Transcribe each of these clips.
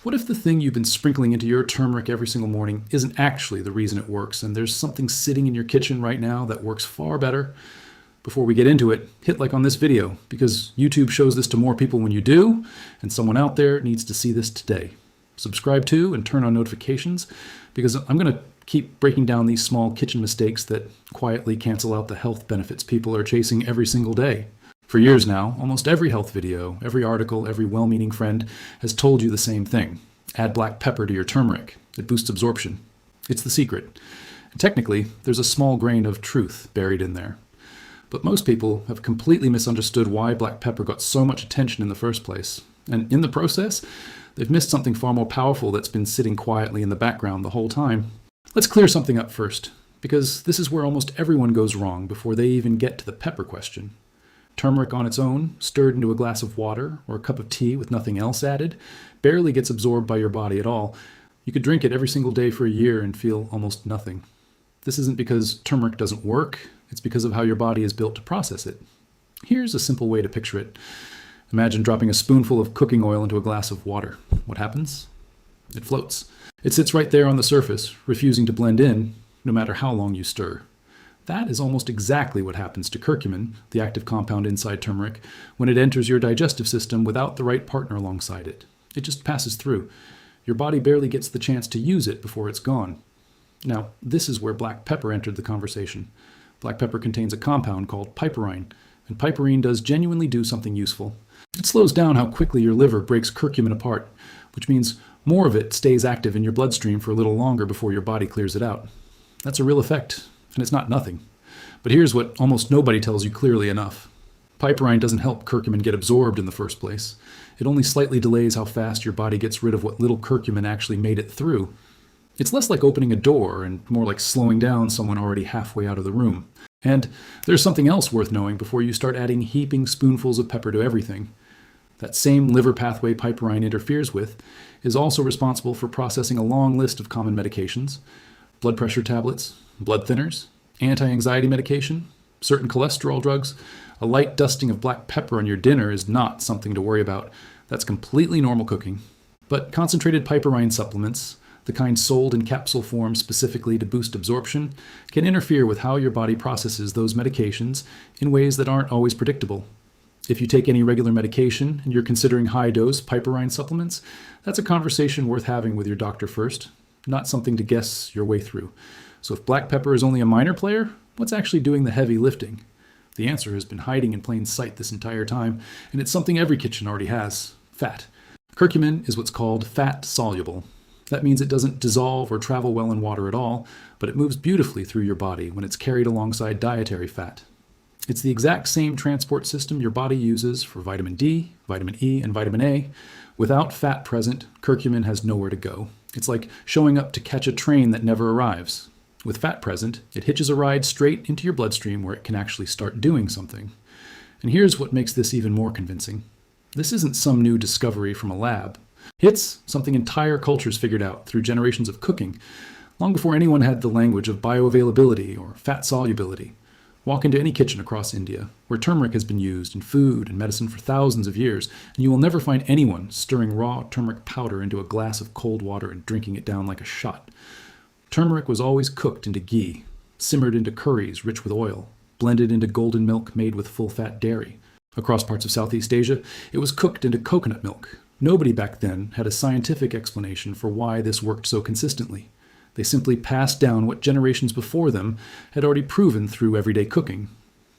What if the thing you've been sprinkling into your turmeric every single morning isn't actually the reason it works, and there's something sitting in your kitchen right now that works far better? Before we get into it, hit like on this video, because YouTube shows this to more people when you do, and someone out there needs to see this today. Subscribe to and turn on notifications, because I'm going to keep breaking down these small kitchen mistakes that quietly cancel out the health benefits people are chasing every single day. For years now, almost every health video, every article, every well-meaning friend has told you the same thing. Add black pepper to your turmeric. It boosts absorption. It's the secret. And technically, there's a small grain of truth buried in there. But most people have completely misunderstood why black pepper got so much attention in the first place. And in the process, they've missed something far more powerful that's been sitting quietly in the background the whole time. Let's clear something up first, because this is where almost everyone goes wrong before they even get to the pepper question. Turmeric on its own, stirred into a glass of water or a cup of tea with nothing else added, barely gets absorbed by your body at all. You could drink it every single day for a year and feel almost nothing. This isn't because turmeric doesn't work, it's because of how your body is built to process it. Here's a simple way to picture it. Imagine dropping a spoonful of cooking oil into a glass of water. What happens? It floats. It sits right there on the surface, refusing to blend in, no matter how long you stir. That is almost exactly what happens to curcumin, the active compound inside turmeric, when it enters your digestive system without the right partner alongside it. It just passes through. Your body barely gets the chance to use it before it's gone. Now, this is where black pepper entered the conversation. Black pepper contains a compound called piperine, and piperine does genuinely do something useful. It slows down how quickly your liver breaks curcumin apart, which means more of it stays active in your bloodstream for a little longer before your body clears it out. That's a real effect. And it's not nothing. But here's what almost nobody tells you clearly enough. Piperine doesn't help curcumin get absorbed in the first place. It only slightly delays how fast your body gets rid of what little curcumin actually made it through. It's less like opening a door and more like slowing down someone already halfway out of the room. And there's something else worth knowing before you start adding heaping spoonfuls of pepper to everything. That same liver pathway piperine interferes with is also responsible for processing a long list of common medications: blood pressure tablets, blood thinners, anti-anxiety medication, certain cholesterol drugs. A light dusting of black pepper on your dinner is not something to worry about. That's completely normal cooking. But concentrated piperine supplements, the kind sold in capsule form specifically to boost absorption, can interfere with how your body processes those medications in ways that aren't always predictable. If you take any regular medication and you're considering high-dose piperine supplements, that's a conversation worth having with your doctor first, not something to guess your way through. So if black pepper is only a minor player, what's actually doing the heavy lifting? The answer has been hiding in plain sight this entire time, and it's something every kitchen already has: fat. Curcumin is what's called fat-soluble. That means it doesn't dissolve or travel well in water at all, but it moves beautifully through your body when it's carried alongside dietary fat. It's the exact same transport system your body uses for vitamin D, vitamin E, and vitamin A. Without fat present, curcumin has nowhere to go. It's like showing up to catch a train that never arrives. With fat present, it hitches a ride straight into your bloodstream where it can actually start doing something. And here's what makes this even more convincing. This isn't some new discovery from a lab. It's something entire cultures figured out through generations of cooking, long before anyone had the language of bioavailability or fat solubility. Walk into any kitchen across India, where turmeric has been used in food and medicine for thousands of years, and you will never find anyone stirring raw turmeric powder into a glass of cold water and drinking it down like a shot. Turmeric was always cooked into ghee, simmered into curries rich with oil, blended into golden milk made with full-fat dairy. Across parts of Southeast Asia, it was cooked into coconut milk. Nobody back then had a scientific explanation for why this worked so consistently. They simply passed down what generations before them had already proven through everyday cooking.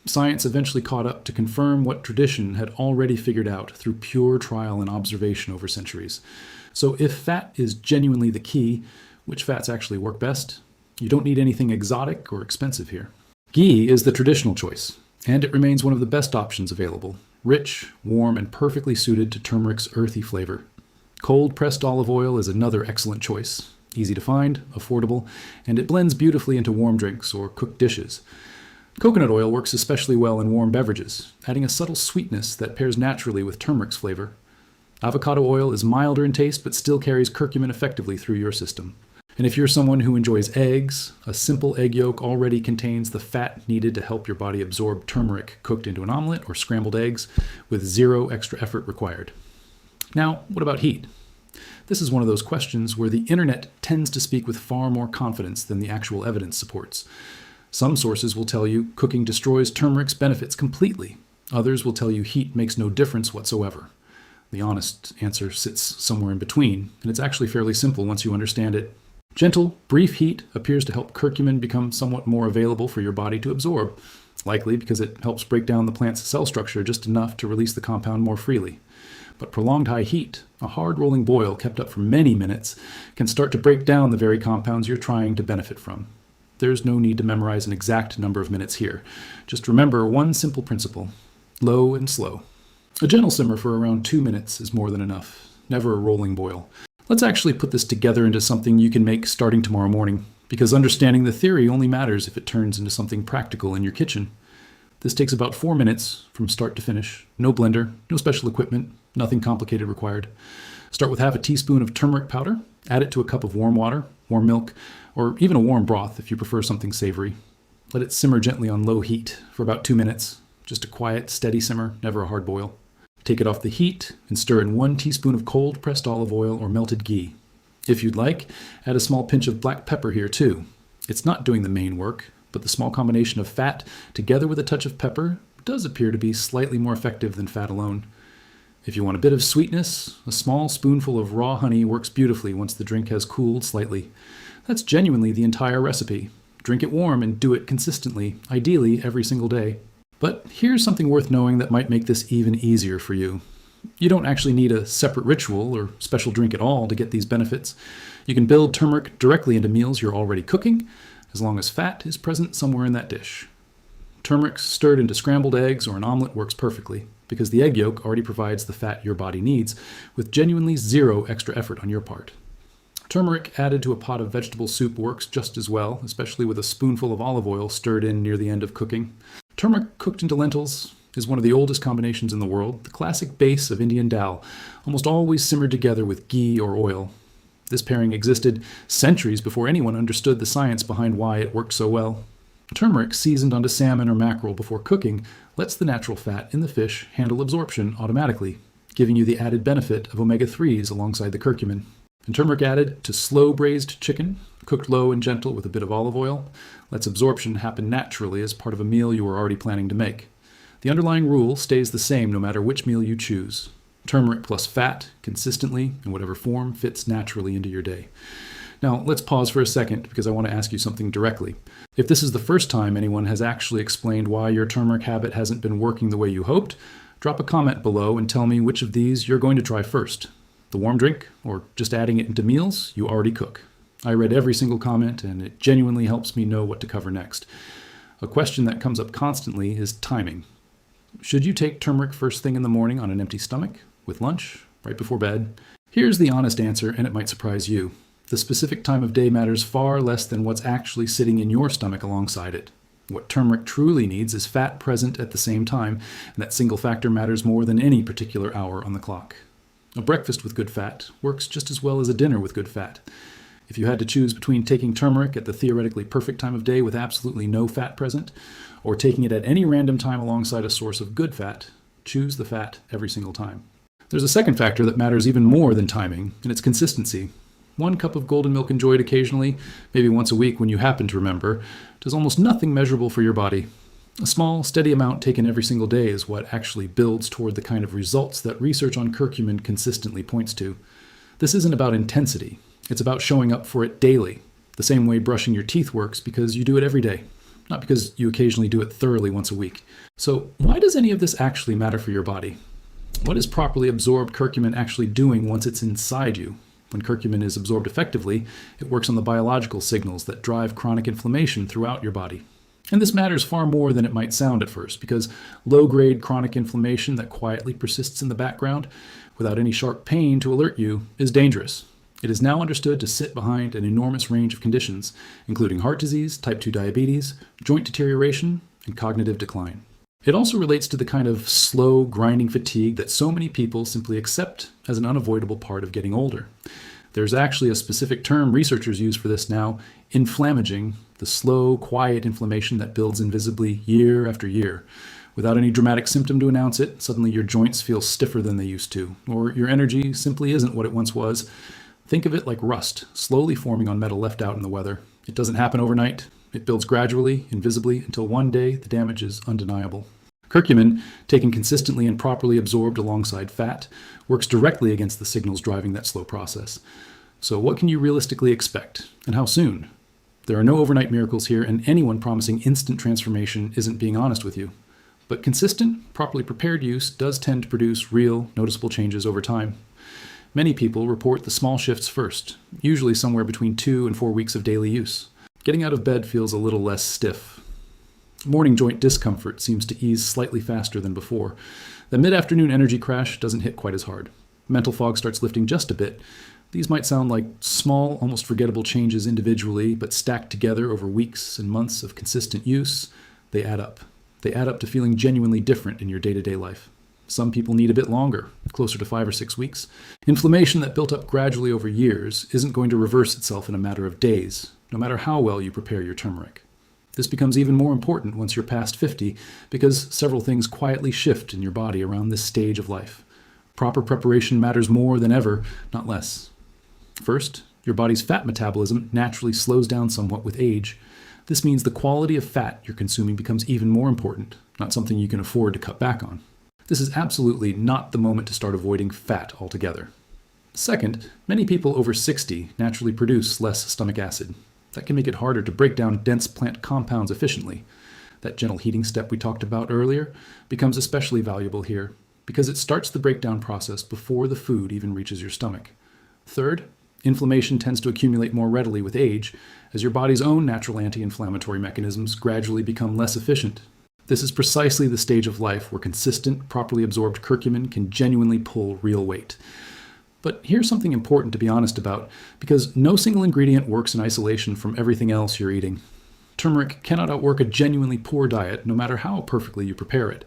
Science eventually caught up to confirm what tradition had already figured out through pure trial and observation over centuries. So if fat is genuinely the key, which fats actually work best? You don't need anything exotic or expensive here. Ghee is the traditional choice, and it remains one of the best options available. Rich, warm, and perfectly suited to turmeric's earthy flavor. Cold-pressed olive oil is another excellent choice. Easy to find, affordable, and it blends beautifully into warm drinks or cooked dishes. Coconut oil works especially well in warm beverages, adding a subtle sweetness that pairs naturally with turmeric's flavor. Avocado oil is milder in taste but still carries curcumin effectively through your system. And if you're someone who enjoys eggs, a simple egg yolk already contains the fat needed to help your body absorb turmeric cooked into an omelet or scrambled eggs with zero extra effort required. Now, what about heat? This is one of those questions where the internet tends to speak with far more confidence than the actual evidence supports. Some sources will tell you cooking destroys turmeric's benefits completely. Others will tell you heat makes no difference whatsoever. The honest answer sits somewhere in between, and it's actually fairly simple once you understand it. Gentle, brief heat appears to help curcumin become somewhat more available for your body to absorb, likely because it helps break down the plant's cell structure just enough to release the compound more freely. But prolonged high heat, a hard rolling boil kept up for many minutes, can start to break down the very compounds you're trying to benefit from. There's no need to memorize an exact number of minutes here. Just remember one simple principle: low and slow. A gentle simmer for around 2 minutes is more than enough, never a rolling boil. Let's actually put this together into something you can make starting tomorrow morning, because understanding the theory only matters if it turns into something practical in your kitchen. This takes about 4 minutes from start to finish. No blender, no special equipment, nothing complicated required. Start with half a teaspoon of turmeric powder, add it to a cup of warm water, warm milk, or even a warm broth if you prefer something savory. Let it simmer gently on low heat for about 2 minutes. Just a quiet, steady simmer, never a hard boil. Take it off the heat and stir in 1 teaspoon of cold pressed olive oil or melted ghee. If you'd like, add a small pinch of black pepper here too. It's not doing the main work, but the small combination of fat together with a touch of pepper does appear to be slightly more effective than fat alone. If you want a bit of sweetness, a small spoonful of raw honey works beautifully once the drink has cooled slightly. That's genuinely the entire recipe. Drink it warm and do it consistently, ideally every single day. But here's something worth knowing that might make this even easier for you. You don't actually need a separate ritual or special drink at all to get these benefits. You can build turmeric directly into meals you're already cooking, as long as fat is present somewhere in that dish. Turmeric stirred into scrambled eggs or an omelet works perfectly, because the egg yolk already provides the fat your body needs, with genuinely zero extra effort on your part. Turmeric added to a pot of vegetable soup works just as well, especially with a spoonful of olive oil stirred in near the end of cooking. Turmeric cooked into lentils is one of the oldest combinations in the world, the classic base of Indian dal, almost always simmered together with ghee or oil. This pairing existed centuries before anyone understood the science behind why it worked so well. Turmeric seasoned onto salmon or mackerel before cooking lets the natural fat in the fish handle absorption automatically, giving you the added benefit of omega-3s alongside the curcumin. And turmeric added to slow braised chicken, cooked low and gentle with a bit of olive oil, lets absorption happen naturally as part of a meal you were already planning to make. The underlying rule stays the same no matter which meal you choose. Turmeric plus fat, consistently, in whatever form, fits naturally into your day. Now, let's pause for a second because I want to ask you something directly. If this is the first time anyone has actually explained why your turmeric habit hasn't been working the way you hoped, drop a comment below and tell me which of these you're going to try first. The warm drink, or just adding it into meals you already cook. I read every single comment, and it genuinely helps me know what to cover next. A question that comes up constantly is timing. Should you take turmeric first thing in the morning on an empty stomach, with lunch, right before bed? Here's the honest answer, and it might surprise you. The specific time of day matters far less than what's actually sitting in your stomach alongside it. What turmeric truly needs is fat present at the same time, and that single factor matters more than any particular hour on the clock. A breakfast with good fat works just as well as a dinner with good fat. If you had to choose between taking turmeric at the theoretically perfect time of day with absolutely no fat present, or taking it at any random time alongside a source of good fat, choose the fat every single time. There's a second factor that matters even more than timing, and it's consistency. 1 cup of golden milk enjoyed occasionally, maybe once a week when you happen to remember, does almost nothing measurable for your body. A small, steady amount taken every single day is what actually builds toward the kind of results that research on curcumin consistently points to. This isn't about intensity. It's about showing up for it daily, the same way brushing your teeth works because you do it every day, not because you occasionally do it thoroughly once a week. So why does any of this actually matter for your body? What is properly absorbed curcumin actually doing once it's inside you? When curcumin is absorbed effectively, it works on the biological signals that drive chronic inflammation throughout your body. And this matters far more than it might sound at first, because low-grade chronic inflammation that quietly persists in the background, without any sharp pain to alert you, is dangerous. It is now understood to sit behind an enormous range of conditions, including heart disease, type 2 diabetes, joint deterioration, and cognitive decline. It also relates to the kind of slow, grinding fatigue that so many people simply accept as an unavoidable part of getting older. There's actually a specific term researchers use for this now, inflammaging, the slow, quiet inflammation that builds invisibly year after year, Without any dramatic symptom to announce it, suddenly your joints feel stiffer than they used to, or your energy simply isn't what it once was. Think of it like rust, slowly forming on metal left out in the weather. It doesn't happen overnight. It builds gradually, invisibly, until one day the damage is undeniable. Curcumin, taken consistently and properly absorbed alongside fat, works directly against the signals driving that slow process. So what can you realistically expect, and how soon? There are no overnight miracles here, and anyone promising instant transformation isn't being honest with you. But consistent, properly prepared use does tend to produce real, noticeable changes over time. Many people report the small shifts first, usually somewhere between 2 and 4 weeks of daily use. Getting out of bed feels a little less stiff. Morning joint discomfort seems to ease slightly faster than before. The mid-afternoon energy crash doesn't hit quite as hard. Mental fog starts lifting just a bit. These might sound like small, almost forgettable changes individually, but stacked together over weeks and months of consistent use, they add up. They add up to feeling genuinely different in your day-to-day life. Some people need a bit longer, closer to 5 or 6 weeks. Inflammation that built up gradually over years isn't going to reverse itself in a matter of days, no matter how well you prepare your turmeric. This becomes even more important once you're past 50, because several things quietly shift in your body around this stage of life. Proper preparation matters more than ever, not less. First, your body's fat metabolism naturally slows down somewhat with age. This means the quality of fat you're consuming becomes even more important, not something you can afford to cut back on. This is absolutely not the moment to start avoiding fat altogether. Second, many people over 60 naturally produce less stomach acid. That can make it harder to break down dense plant compounds efficiently. That gentle heating step we talked about earlier becomes especially valuable here because it starts the breakdown process before the food even reaches your stomach. Third, inflammation tends to accumulate more readily with age as your body's own natural anti-inflammatory mechanisms gradually become less efficient. This is precisely the stage of life where consistent, properly absorbed curcumin can genuinely pull real weight. But here's something important to be honest about, because no single ingredient works in isolation from everything else you're eating. Turmeric cannot outwork a genuinely poor diet, no matter how perfectly you prepare it.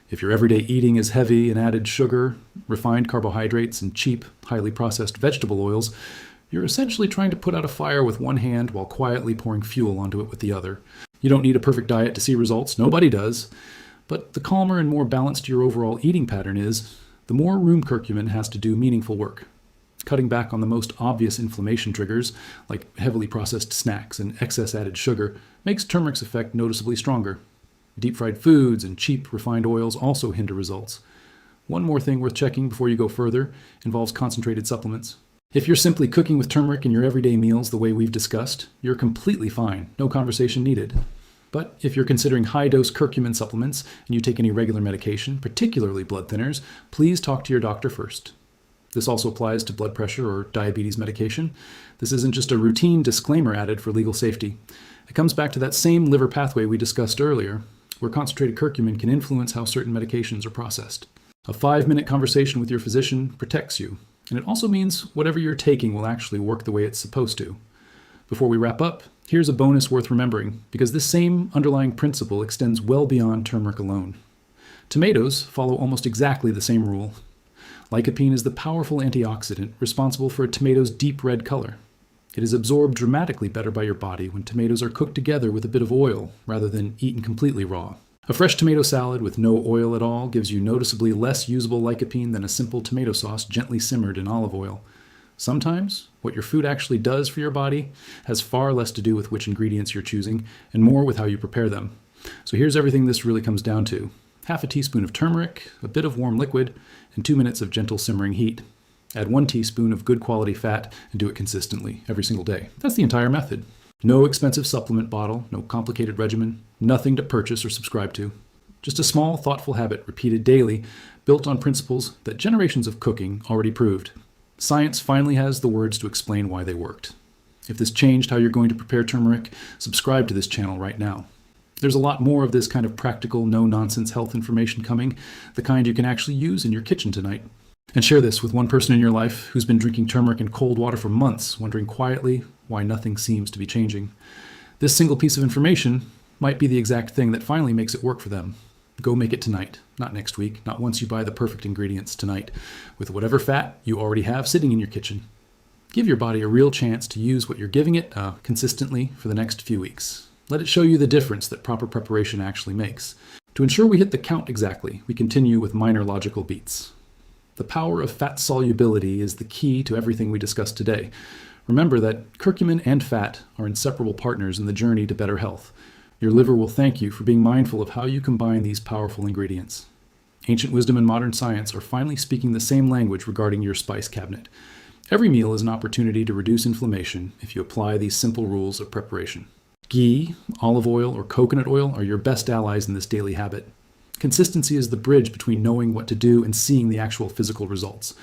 If your everyday eating is heavy in added sugar, refined carbohydrates, and cheap, highly processed vegetable oils, you're essentially trying to put out a fire with one hand while quietly pouring fuel onto it with the other. You don't need a perfect diet to see results, nobody does. But the calmer and more balanced your overall eating pattern is, the more room curcumin has to do meaningful work. Cutting back on the most obvious inflammation triggers, like heavily processed snacks and excess added sugar, makes turmeric's effect noticeably stronger. Deep-fried foods and cheap, refined oils also hinder results. One more thing worth checking before you go further involves concentrated supplements. If you're simply cooking with turmeric in your everyday meals the way we've discussed, you're completely fine, no conversation needed. But if you're considering high-dose curcumin supplements and you take any regular medication, particularly blood thinners, please talk to your doctor first. This also applies to blood pressure or diabetes medication. This isn't just a routine disclaimer added for legal safety. It comes back to that same liver pathway we discussed earlier, where concentrated curcumin can influence how certain medications are processed. A 5-minute conversation with your physician protects you, and it also means whatever you're taking will actually work the way it's supposed to. Before we wrap up, here's a bonus worth remembering, because this same underlying principle extends well beyond turmeric alone. Tomatoes follow almost exactly the same rule. Lycopene is the powerful antioxidant responsible for a tomato's deep red color. It is absorbed dramatically better by your body when tomatoes are cooked together with a bit of oil rather than eaten completely raw. A fresh tomato salad with no oil at all gives you noticeably less usable lycopene than a simple tomato sauce gently simmered in olive oil. Sometimes, what your food actually does for your body has far less to do with which ingredients you're choosing and more with how you prepare them. So here's everything this really comes down to. Half a teaspoon of turmeric, a bit of warm liquid, and 2 minutes of gentle simmering heat. Add 1 teaspoon of good quality fat and do it consistently, every single day. That's the entire method. No expensive supplement bottle, no complicated regimen, nothing to purchase or subscribe to. Just a small, thoughtful habit repeated daily, built on principles that generations of cooking already proved. Science finally has the words to explain why they worked. If this changed how you're going to prepare turmeric, subscribe to this channel right now. There's a lot more of this kind of practical, no-nonsense health information coming, the kind you can actually use in your kitchen tonight. And share this with one person in your life who's been drinking turmeric in cold water for months, wondering quietly why nothing seems to be changing. This single piece of information might be the exact thing that finally makes it work for them. Go make it tonight, not next week, not once you buy the perfect ingredients tonight, with whatever fat you already have sitting in your kitchen. Give your body a real chance to use what you're giving it consistently for the next few weeks. Let it show you the difference that proper preparation actually makes. To ensure we hit the count exactly, we continue with minor logical beats. The power of fat solubility is the key to everything we discussed today. Remember that curcumin and fat are inseparable partners in the journey to better health. Your liver will thank you for being mindful of how you combine these powerful ingredients. Ancient wisdom and modern science are finally speaking the same language regarding your spice cabinet. Every meal is an opportunity to reduce inflammation if you apply these simple rules of preparation. Ghee, olive oil, or coconut oil are your best allies in this daily habit. Consistency is the bridge between knowing what to do and seeing the actual physical results.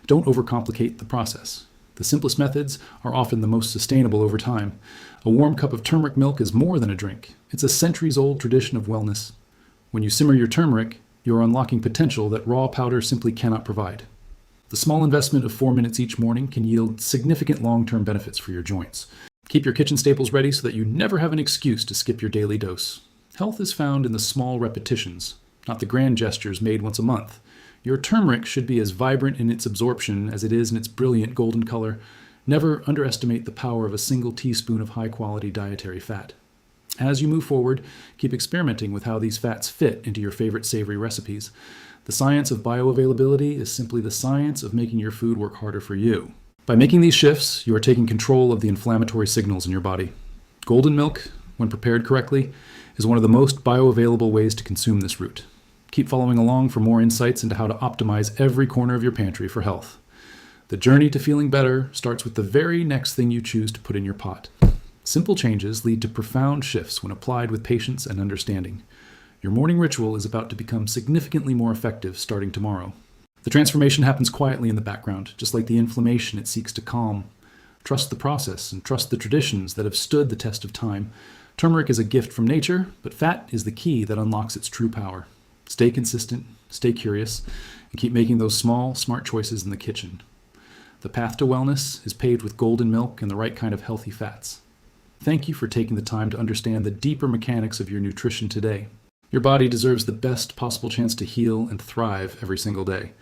Don't overcomplicate the process. The simplest methods are often the most sustainable over time. A warm cup of turmeric milk is more than a drink. It's a centuries-old tradition of wellness. When you simmer your turmeric, you're unlocking potential that raw powder simply cannot provide. The small investment of 4 minutes each morning can yield significant long-term benefits for your joints. Keep your kitchen staples ready so that you never have an excuse to skip your daily dose. Health is found in the small repetitions, not the grand gestures made once a month. Your turmeric should be as vibrant in its absorption as it is in its brilliant golden color. Never underestimate the power of a single teaspoon of high-quality dietary fat. As you move forward, keep experimenting with how these fats fit into your favorite savory recipes. The science of bioavailability is simply the science of making your food work harder for you. By making these shifts, you are taking control of the inflammatory signals in your body. Golden milk, when prepared correctly, is one of the most bioavailable ways to consume this root. Keep following along for more insights into how to optimize every corner of your pantry for health. The journey to feeling better starts with the very next thing you choose to put in your pot. Simple changes lead to profound shifts when applied with patience and understanding. Your morning ritual is about to become significantly more effective starting tomorrow. The transformation happens quietly in the background, just like the inflammation it seeks to calm. Trust the process and trust the traditions that have stood the test of time. Turmeric is a gift from nature, but fat is the key that unlocks its true power. Stay consistent, stay curious, and keep making those small, smart choices in the kitchen. The path to wellness is paved with golden milk and the right kind of healthy fats. Thank you for taking the time to understand the deeper mechanics of your nutrition today. Your body deserves the best possible chance to heal and thrive every single day.